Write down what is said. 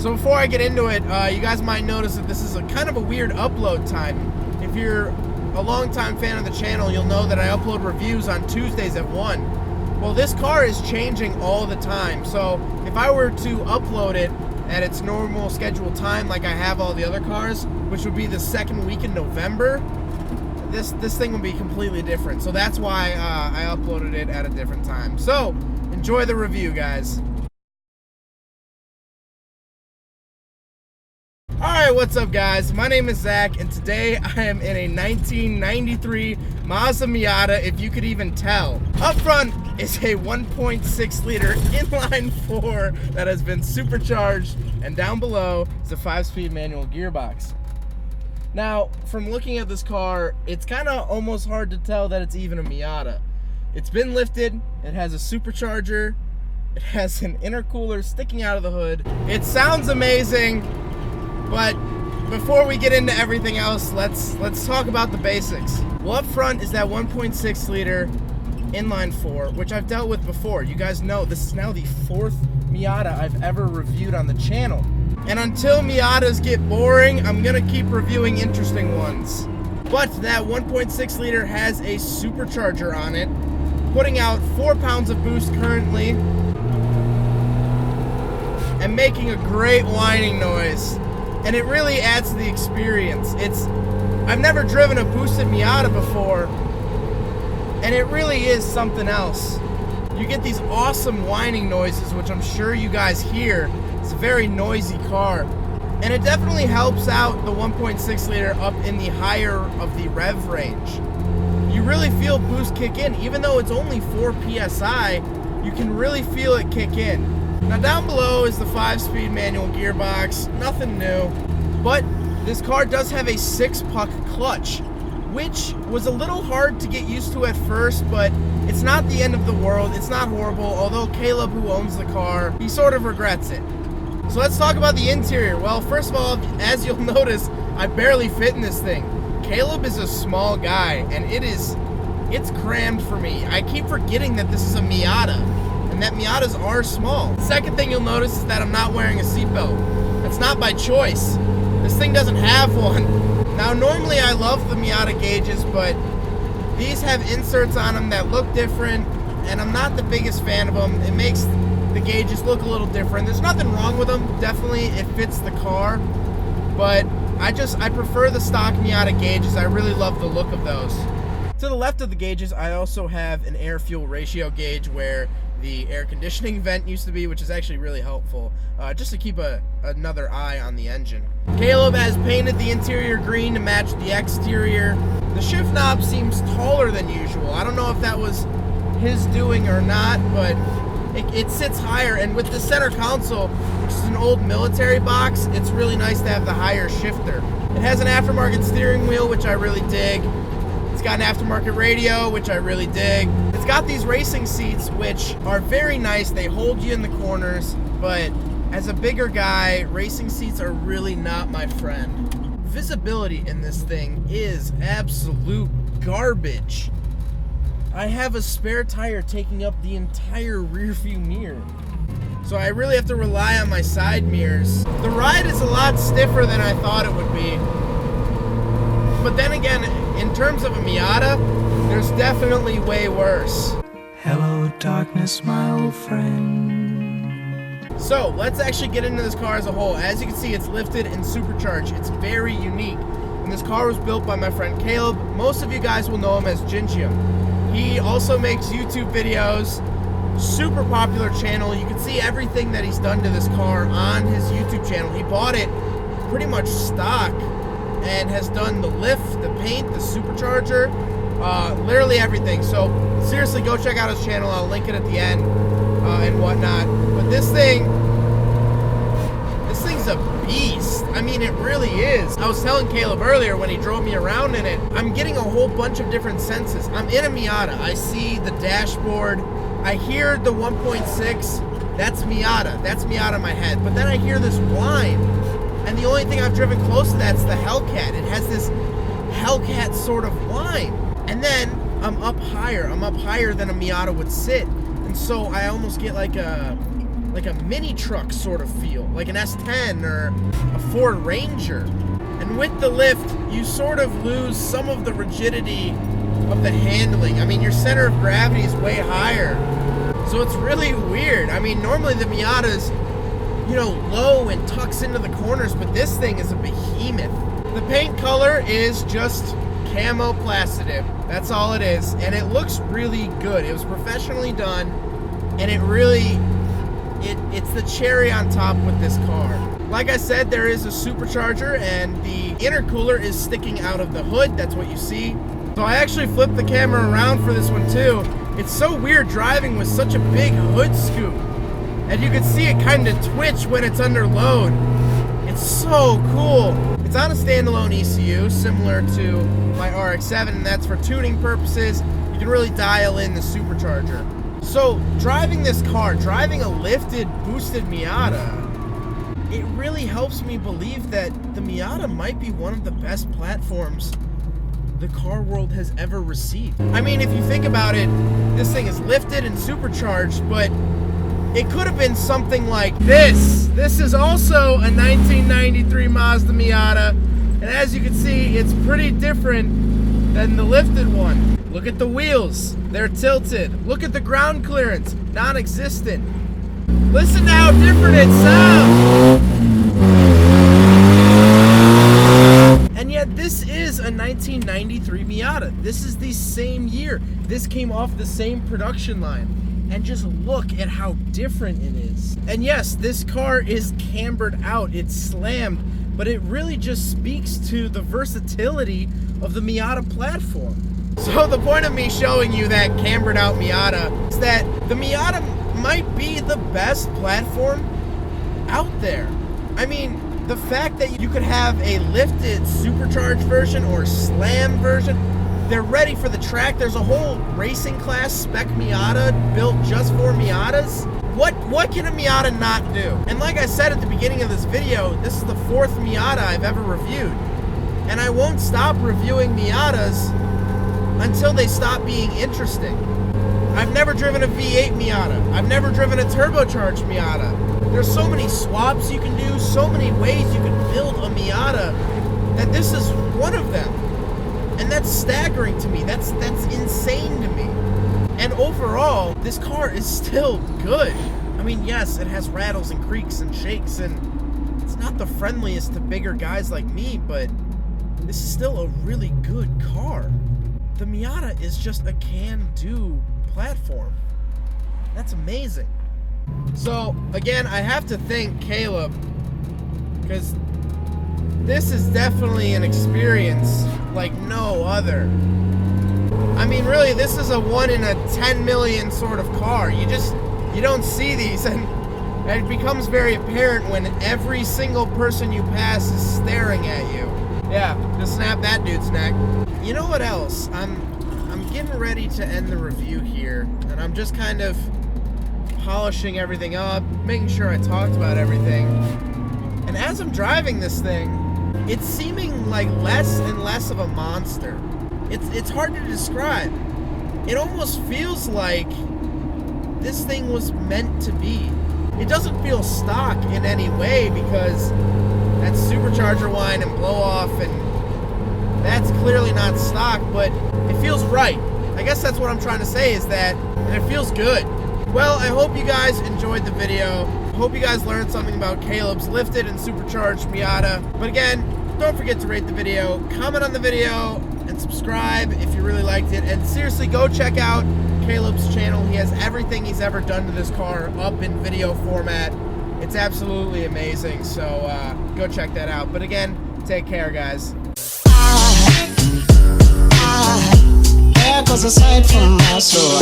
So before I get into it, you guys might notice that this is a kind of a weird upload time. If you're a longtime fan of the channel, you'll know that I upload reviews on Tuesdays at 1. Well, this car is changing all the time, so if I were to upload it at its normal scheduled time like I have all the other cars, which would be the second week in November, this thing would be completely different. So that's why I uploaded it at a different time. So enjoy the review, guys. Alright, what's up guys? My name is Zach, and today I am in a 1993 Mazda Miata, if you could even tell. Up front is a 1.6 liter inline 4 that has been supercharged, and down below is a 5-speed manual gearbox. Now, from looking at this car, it's kind of almost hard to tell that it's even a Miata. It's been lifted, it has a supercharger, it has an intercooler sticking out of the hood. It sounds amazing. But before we get into everything else, let's talk about the basics. Well, up front is that 1.6 liter inline 4, which I've dealt with before. You guys know this is now the 4th Miata I've ever reviewed on the channel. And until Miatas get boring, I'm gonna keep reviewing interesting ones. But that 1.6 liter has a supercharger on it, putting out 4 pounds of boost currently, and making a great whining noise. And it really adds to the experience. I've never driven a boosted Miata before, and it really is something else. You get these awesome whining noises, which I'm sure you guys hear. It's a very noisy car. And it definitely helps out the 1.6 liter up in the higher of the rev range. You really feel boost kick in. Even though it's only 4 PSI, you can really feel it kick in. Now down below is the 5-speed manual gearbox, nothing new, but this car does have a 6-puck clutch, which was a little hard to get used to at first, but it's not the end of the world, it's not horrible, although Caleb, who owns the car, he sort of regrets it. So let's talk about the interior. Well, first of all, as you'll notice, I barely fit in this thing. Caleb is a small guy, and it's crammed for me. I keep forgetting that this is a Miata, and that Miatas are small. Second thing you'll notice is that I'm not wearing a seatbelt. That's not by choice. This thing doesn't have one. Now, normally I love the Miata gauges, but these have inserts on them that look different, and I'm not the biggest fan of them. It makes the gauges look a little different. There's nothing wrong with them. Definitely, it fits the car, but I prefer the stock Miata gauges. I really love the look of those. To the left of the gauges, I also have an air-fuel ratio gauge where the air conditioning vent used to be, which is actually really helpful, just to keep another eye on the engine. Caleb has painted the interior green to match the exterior. The shift knob seems taller than usual. I don't know if that was his doing or not, but it sits higher, and with the center console, which is an old military box, it's really nice to have the higher shifter. It has an aftermarket steering wheel, which I really dig. It's got an aftermarket radio, which I really dig. It's got these racing seats, which are very nice. They hold you in the corners, but as a bigger guy, racing seats are really not my friend. Visibility in this thing is absolute garbage. I have a spare tire taking up the entire rear view mirror, so I really have to rely on my side mirrors. The ride is a lot stiffer than I thought it would be. But then again, in terms of a Miata, there's definitely way worse. Hello darkness, my old friend. So let's actually get into this car as a whole. As you can see, it's lifted and supercharged. It's very unique. And this car was built by my friend Caleb. Most of you guys will know him as Gingium. He also makes YouTube videos, super popular channel. You can see everything that he's done to this car on his YouTube channel. He bought it pretty much stock and has done the lift, the paint, the supercharger, literally everything. So seriously, go check out his channel. I'll link it at the end and whatnot. But this thing's a beast. I mean, it really is. I was telling Caleb earlier when he drove me around in it, I'm getting a whole bunch of different senses. I'm in a Miata. I see the dashboard. I hear the 1.6. That's Miata. That's Miata in my head. But then I hear this whine. And the only thing I've driven close to that's the Hellcat. It has this Hellcat sort of whine. And then I'm up higher. I'm up higher than a Miata would sit. And so I almost get like a like a mini truck sort of feel, like an S10 or a Ford Ranger. And with the lift, you sort of lose some of the rigidity of the handling. I mean, your center of gravity is way higher. So it's really weird. I mean, normally the Miata's, you know, low and tucks into the corners, but this thing is a behemoth. The paint color is just camo plastidip. That's all it is. And it looks really good. It was professionally done, and it really, it's the cherry on top with this car. Like I said, there is a supercharger, and the intercooler is sticking out of the hood. That's what you see. So I actually flipped the camera around for this one too. It's so weird driving with such a big hood scoop. And you can see it kind of twitch when it's under load. It's so cool. It's on a standalone ECU, similar to my RX-7, and that's for tuning purposes. You can really dial in the supercharger. So driving this car, driving a lifted, boosted Miata, it really helps me believe that the Miata might be one of the best platforms the car world has ever received. I mean, if you think about it, this thing is lifted and supercharged, but it could have been something like this. This is also a 1993 Mazda Miata, and as you can see, it's pretty different than the lifted one. Look at the wheels, they're tilted. Look at the ground clearance, non-existent. Listen to how different it sounds. And yet this is a 1993 Miata. This is the same year. This came off the same production line. And just look at how different it is. And yes, this car is cambered out, it's slammed, but it really just speaks to the versatility of the Miata platform. So the point of me showing you that cambered out Miata is that the Miata might be the best platform out there. I mean, the fact that you could have a lifted supercharged version or slam version, they're ready for the track. There's a whole racing class spec Miata built just for Miatas. What can a Miata not do? And like I said at the beginning of this video, this is the 4th Miata I've ever reviewed. And I won't stop reviewing Miatas until they stop being interesting. I've never driven a V8 Miata. I've never driven a turbocharged Miata. There's so many swaps you can do, so many ways you can build a Miata, that this is one of them. And that's staggering to me. That's insane to me. And overall, this car is still good. I mean, yes, it has rattles and creaks and shakes, and it's not the friendliest to bigger guys like me, but this is still a really good car. The Miata is just a can-do platform. That's amazing. So, again, I have to thank Caleb, because this is definitely an experience like no other. I mean, really, this is a 1 in a 10 million sort of car. You don't see these, and it becomes very apparent when every single person you pass is staring at you. Yeah, just snap that dude's neck. You know what else? I'm getting ready to end the review here, and I'm just kind of polishing everything up, making sure I talked about everything. And as I'm driving this thing, it's seeming like less and less of a monster. It's hard to describe. It almost feels like this thing was meant to be. It doesn't feel stock in any way, because that supercharger whine and blow off, and that's clearly not stock, but it feels right. I guess that's what I'm trying to say, is that it feels good. Well, I hope you guys enjoyed the video. I hope you guys learned something about Caleb's lifted and supercharged Miata. But again, don't forget to rate the video, comment on the video, and subscribe if you really liked it. And seriously, go check out Caleb's channel. He has everything he's ever done to this car up in video format. It's absolutely amazing, so go check that out. But again, take care, guys. There goes a sight from my soul.